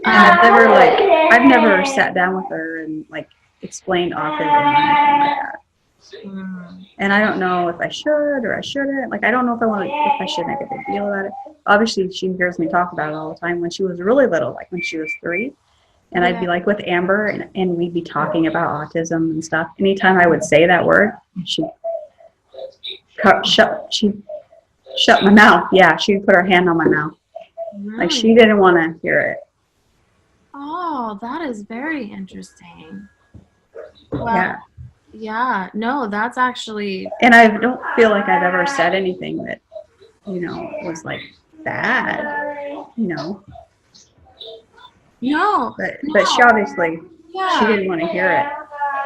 And I've never sat down with her and like explained autism or anything like that. And I don't know if I should or I shouldn't. Like, I don't know if I should make a big deal about it. Obviously, she hears me talk about it all the time. When she was really little, like when she was 3, and I'd be like with Amber, and we'd be talking about autism and stuff. Anytime I would say that word, she'd shut my mouth. Yeah, she'd put her hand on my mouth. Like, she didn't want to hear it. Oh, that is very interesting. Well, yeah, no, that's actually... And I don't feel like I've ever said anything that, was like bad, No. But she obviously, she didn't want to hear it.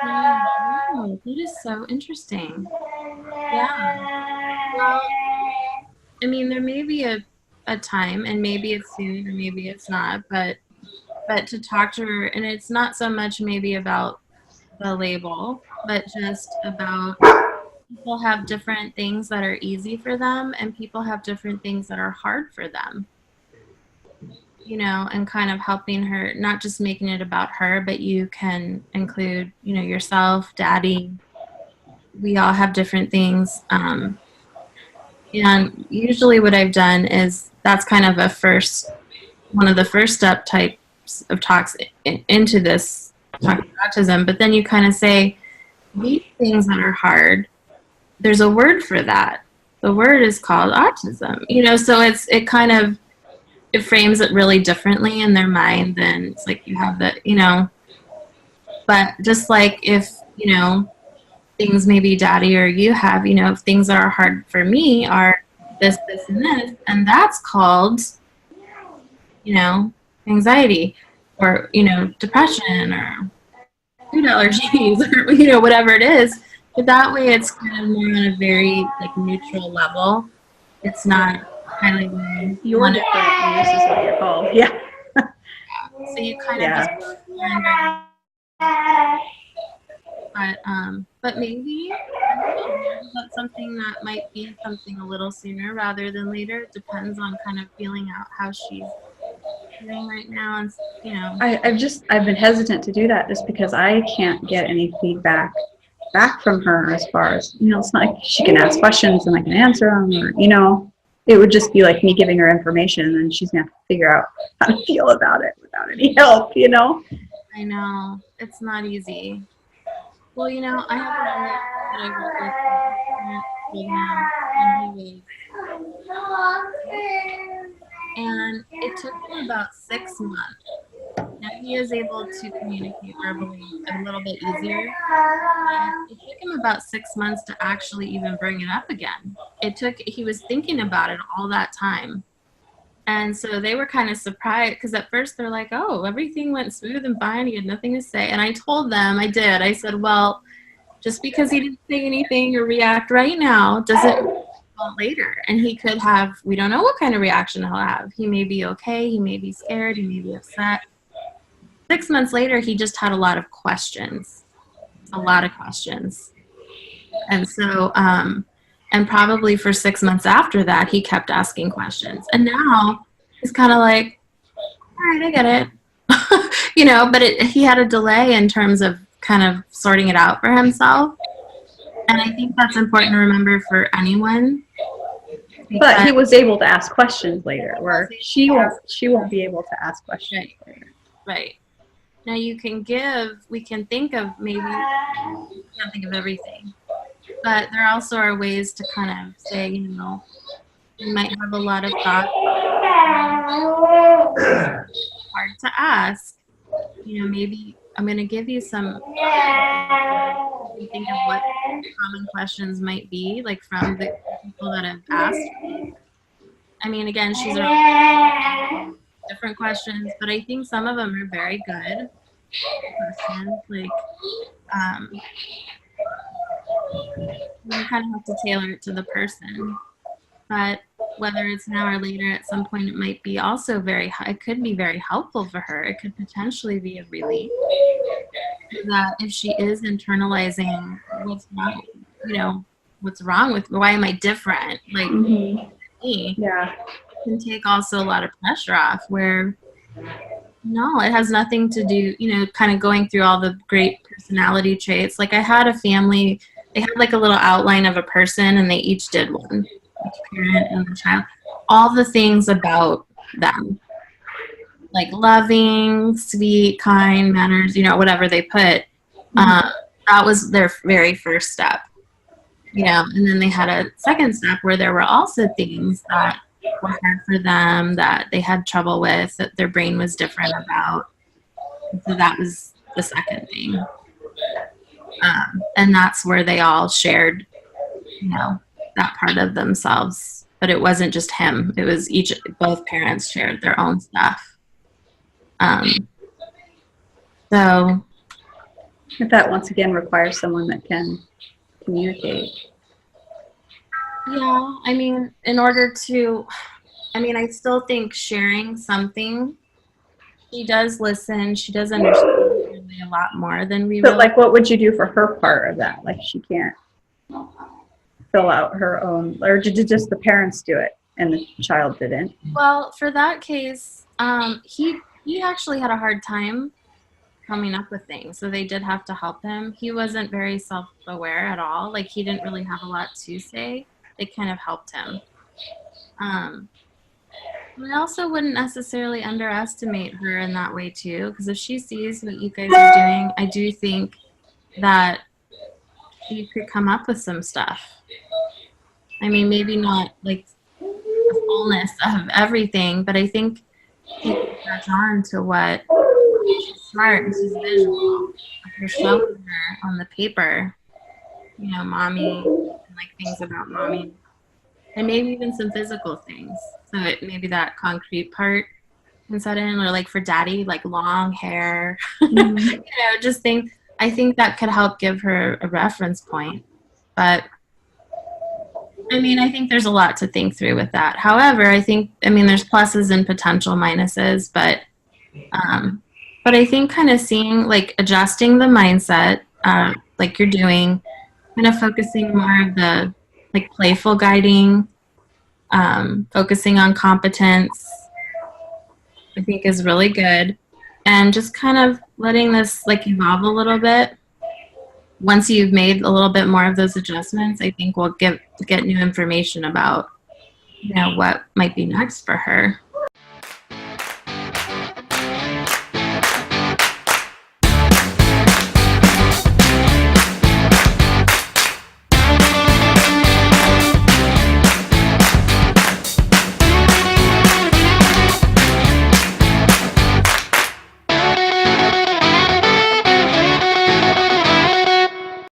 Oh, that is so interesting. Yeah. Well, I mean, there may be a time, and maybe it's soon, or maybe it's not, but to talk to her, and it's not so much maybe about the label, but just about people have different things that are easy for them, and people have different things that are hard for them. And kind of helping her, not just making it about her, but you can include, yourself, Daddy. We all have different things. And usually what I've done is that's kind of one of the first step types of talks into this talking about autism. But then you kind of say, these things that are hard, there's a word for that. The word is called autism. So it frames it really differently in their mind than it's like you have the, but just like if, things maybe Daddy or you have, if things that are hard for me are this, and this, and that's called, anxiety or, depression or food allergies or, whatever it is. But that way it's kind of more on a very like neutral level. It's not kind of you're different and this is what you're called. Yeah. So you kind of just but maybe that's something that might be something a little sooner rather than later. It depends on kind of feeling out how she's doing right now, and I've been hesitant to do that just because I can't get any feedback back from her as far as it's not like she can ask questions and I can answer them, or it would just be like me giving her information and then she's gonna have to figure out how to feel about it without any help. I know it's not easy. Well, I have a friend that I work with him, and it took him about 6 months. Now he is able to communicate verbally a little bit easier. And it took him about 6 months to actually even bring it up again. He was thinking about it all that time. And so they were kind of surprised because at first they're like, oh, everything went smooth and fine. He had nothing to say. And I told them, I said, well, just because he didn't say anything or react right now doesn't mean later. And he could have, we don't know what kind of reaction he'll have. He may be okay. He may be scared. He may be upset. 6 months later, he just had a lot of questions. And so, and probably for 6 months after that, he kept asking questions. And now he's kind of like, all right, I get it. But he had a delay in terms of kind of sorting it out for himself. And I think that's important to remember for anyone. But he was able to ask questions later, where she won't be able to ask questions later. Right. Now we can think of maybe, we can't think of everything. But there also are ways to kind of say, you might have a lot of thoughts. Hard to ask. Maybe I'm going to give you some, think of what common questions might be, like from the people that have asked me. I mean, again, she's different questions, but I think some of them are very good questions. Like, you kind of have to tailor it to the person. But whether it's now or later, at some point, it might be also it could be very helpful for her. It could potentially be a relief. That if she is internalizing what's wrong, what's wrong with me, why am I different? Like, me, yeah, it can take also a lot of pressure off where, No, it has nothing to do, kind of going through all the great personality traits. Like I had a family, they had like a little outline of a person and they each did one, each parent and the child. All the things about them, like loving, sweet, kind, manners, whatever they put. That was their very first step. And then they had a second step where there were also things that were hard for them, that they had trouble with, that their brain was different about. So that was the second thing. And that's where they all shared, that part of themselves. But it wasn't just him. It was both parents shared their own stuff. So. If that once again requires someone that can communicate. Yeah, I mean, in order to, I still think sharing something, she does listen, she does understand really a lot more than we But really. like, what would you do for her part of that? Like, she can't fill out her own, or did just the parents do it and the child didn't? Well, for that case, he actually had a hard time coming up with things, so they did have to help him. He wasn't very self-aware at all. Like, he didn't really have a lot to say. They kind of helped him. I also wouldn't necessarily underestimate her in that way too, because if she sees what you guys are doing, I do think that she could come up with some stuff. I mean, maybe not like the fullness of everything, but I think she could catch on to what she's smart and she's visual. You're showing her on the paper, mommy, and like things about mommy, and maybe even some physical things. So maybe that concrete part can set in, or like for daddy, like long hair, just things. I think that could help give her a reference point. But I think there's a lot to think through with that. However, I think, there's pluses and potential minuses, but I think kind of seeing, like, adjusting the mindset, like you're doing, kind of focusing more of the, like, playful guiding, focusing on competence, I think is really good. And just kind of letting this, like, evolve a little bit. Once you've made a little bit more of those adjustments, I think we'll get new information about, what might be next for her.